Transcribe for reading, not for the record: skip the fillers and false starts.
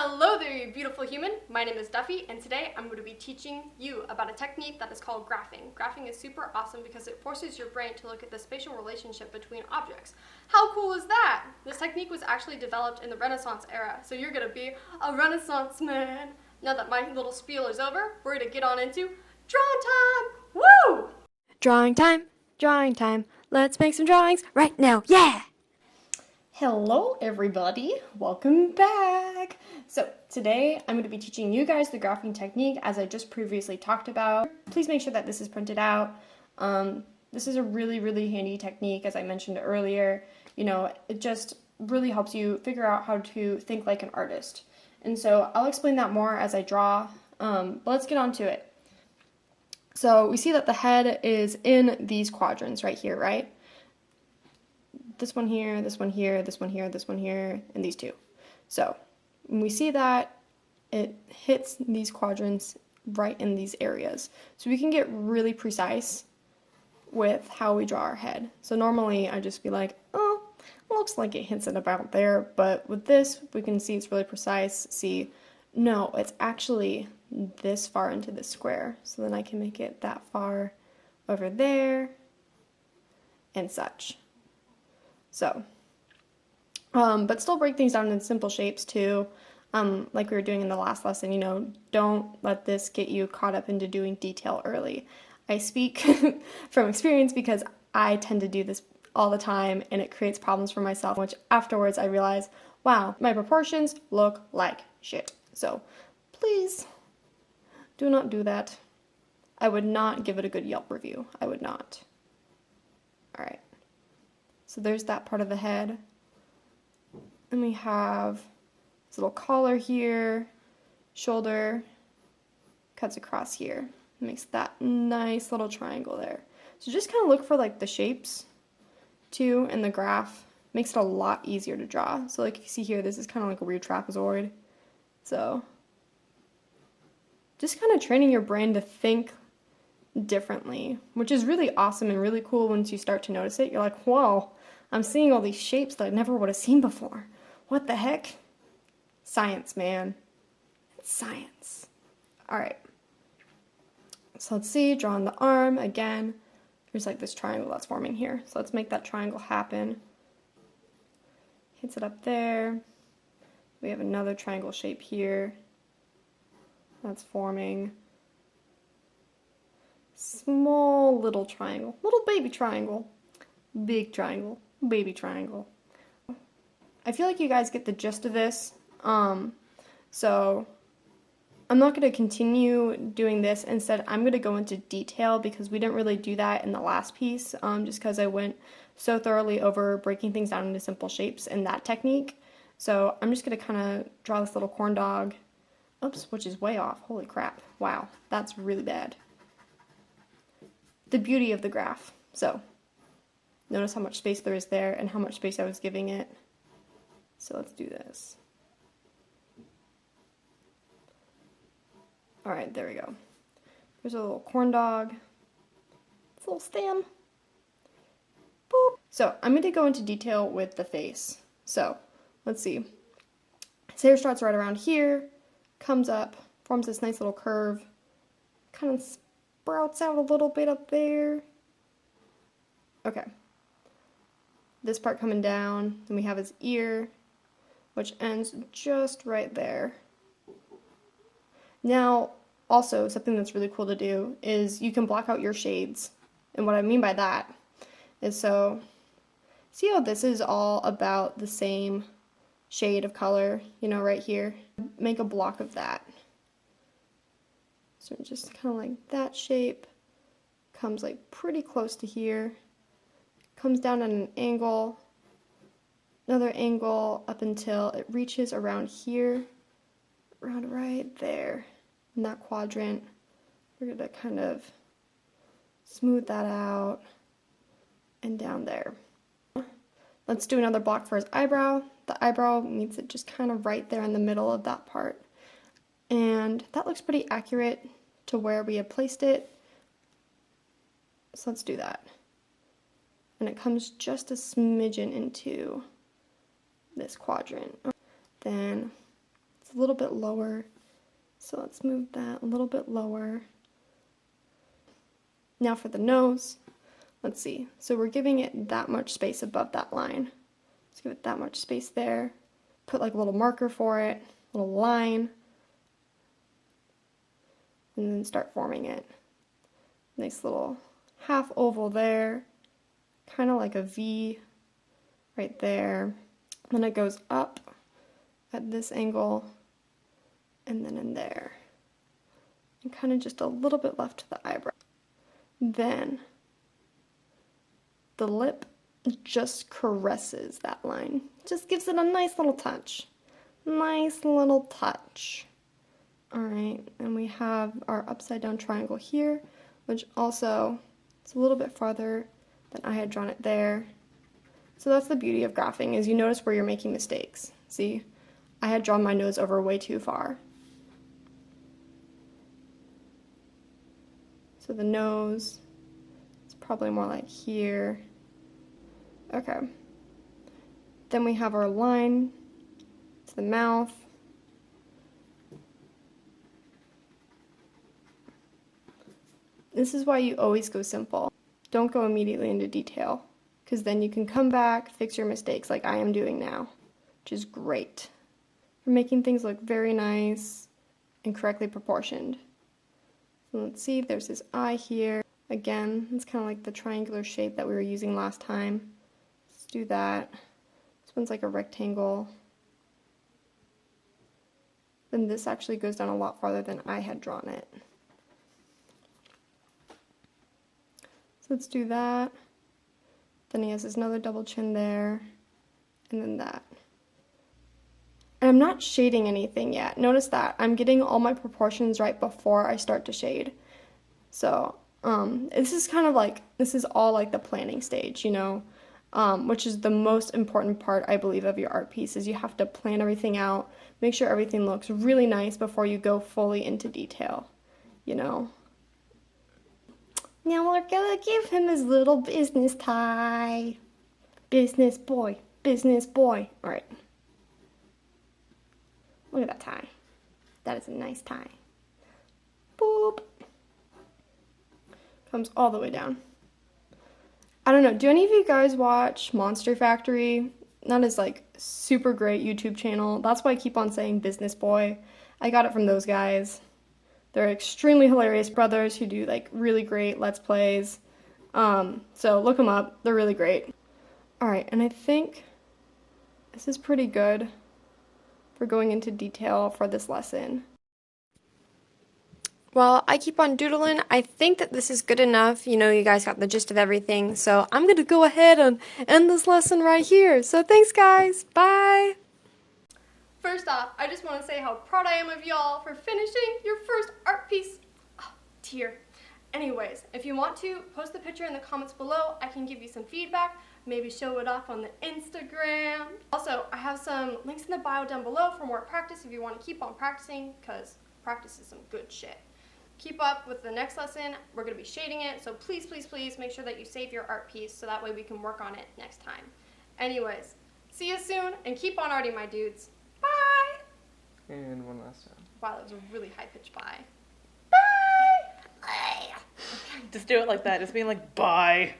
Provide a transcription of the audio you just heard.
Hello there, you beautiful human. My name is Duffy, and today I'm going to be teaching you about a technique that is called graphing. Graphing is super awesome because it forces your brain to look at the spatial relationship between objects. How cool is that? This technique was actually developed in the Renaissance era, so you're going to be a Renaissance man. Now that my little spiel is over, we're going to get on into drawing time. Woo! Drawing time, drawing time. Let's make some drawings right now. Yeah! Hello everybody, welcome back. So today I'm going to be teaching you guys the graphing technique as I just previously talked about. Please make sure that this is printed out. This is a really handy technique, as I mentioned earlier. You know, it just really helps you figure out how to think like an artist. And so I'll explain that more as I draw, but let's get on to it. So we see that the head is in these quadrants right here, right? This one here, this one here, this one here, this one here, and these two. So when we see that, it hits these quadrants right in these areas. So we can get really precise with how we draw our head. So normally I just be like, oh, it looks like it hits it about there, but with this we can see it's really precise. See, no, it's actually this far into this square. So then I can make it that far over there and such. So, but still break things down into simple shapes too, like we were doing in the last lesson. You know, don't let this get you caught up into doing detail early. I speak from experience because I tend to do this all the time and it creates problems for myself, which afterwards I realize, wow, my proportions look like shit. So please do not do that. I would not give it a good Yelp review. I would not. All right. So there's that part of the head. And we have this little collar here, shoulder, cuts across here. Makes that nice little triangle there. So just kind of look for like the shapes too in the graph. Makes it a lot easier to draw. So like if you see here, this is kind of like a weird trapezoid. So just kind of training your brain to think differently, which is really awesome and really cool once you start to notice it. You're like, whoa, I'm seeing all these shapes that I never would have seen before. What the heck? Science, man. It's science. All right. So let's see, drawing the arm again. There's like this triangle that's forming here. So let's make that triangle happen. Hits it up there. We have another triangle shape here that's forming. Small little triangle, little baby triangle, big triangle, baby triangle. I feel like you guys get the gist of this, so I'm not going to continue doing this. Instead, I'm going to go into detail because we didn't really do that in the last piece, just because I went so thoroughly over breaking things down into simple shapes in that technique. So I'm just going to kind of draw this little corn dog, oops, which is way off, holy crap, wow, that's really bad. The beauty of the graph. So notice how much space there is there and how much space I was giving it. So let's do this. All right, there we go. There's a little corn dog. It's a little stem. Boop. So I'm going to go into detail with the face. So let's see. His hair starts right around here, comes up, forms this nice little curve, kind of sprouts out a little bit up there. Okay. This part coming down, then we have his ear, which ends just right there. Now, also, something that's really cool to do is you can block out your shades. And what I mean by that is, so, see how this is all about the same shade of color, you know, right here? Make a block of that. So just kind of like that shape, comes like pretty close to here, comes down at an angle, another angle up until it reaches around here, around right there in that quadrant. We're going to kind of smooth that out and down there. Let's do another block for his eyebrow. The eyebrow meets it just kind of right there in the middle of that part. And that looks pretty accurate to where we had placed it. So let's do that. And it comes just a smidgen into this quadrant. Then let's It's a little bit lower. So let's move that a little bit lower. Now for the nose, let's see. So we're giving it that much space above that line. Let's give it that much space there. Put like a little marker for it, a little line, and then start forming it. Nice little half oval there, kind of like a V right there. Then it goes up at this angle, and then in there. And kind of just a little bit left to the eyebrow. Then the lip just caresses that line. Just gives it a nice little touch. Nice little touch. Alright, and we have our upside down triangle here, which also is a little bit farther than I had drawn it there. So that's the beauty of graphing, is you notice where you're making mistakes. See, I had drawn my nose over way too far. So the nose is probably more like here. Okay. Then we have our line to the mouth. This is why you always go simple. Don't go immediately into detail, because then you can come back, fix your mistakes like I am doing now, which is great. We're making things look very nice and correctly proportioned. So let's see, there's this eye here. Again, it's kind of like the triangular shape that we were using last time. Let's do that. This one's like a rectangle. Then this actually goes down a lot farther than I had drawn it. So let's do that. Then he has this another double chin there, and then that. And I'm not shading anything yet. Notice that. I'm getting all my proportions right before I start to shade. So, this is kind of like, this is all like the planning stage, you know, which is the most important part, I believe, of your art piece, is you have to plan everything out, make sure everything looks really nice before you go fully into detail, you know. Now we're gonna give him his little business tie. Business boy, business boy. All right. Look at that tie. That is a nice tie. Boop. Comes all the way down. I don't know, do any of you guys watch Monster Factory? That is like super great YouTube channel. That's why I keep on saying Business Boy. I got it from those guys. They're extremely hilarious brothers who do like really great Let's Plays. So look them up. They're really great. Alright, and I think this is pretty good for going into detail for this lesson. Well, I keep on doodling. I think that this is good enough. You know, you guys got the gist of everything. So I'm going to go ahead and end this lesson right here. So thanks, guys. Bye. First off, I just want to say how proud I am of y'all for finishing your first art piece. Oh, tear. Anyways, if you want to, post the picture in the comments below. I can give you some feedback, maybe show it off on the Instagram. Also, I have some links in the bio down below for more practice if you want to keep on practicing, because practice is some good shit. Keep up with the next lesson. We're going to be shading it, so please, please, please make sure that you save your art piece so that way we can work on it next time. Anyways, see you soon, and keep on arting, my dudes. Bye! And one last time. Wow, that was a really high-pitched bye. Just do it like that. Just being like, bye.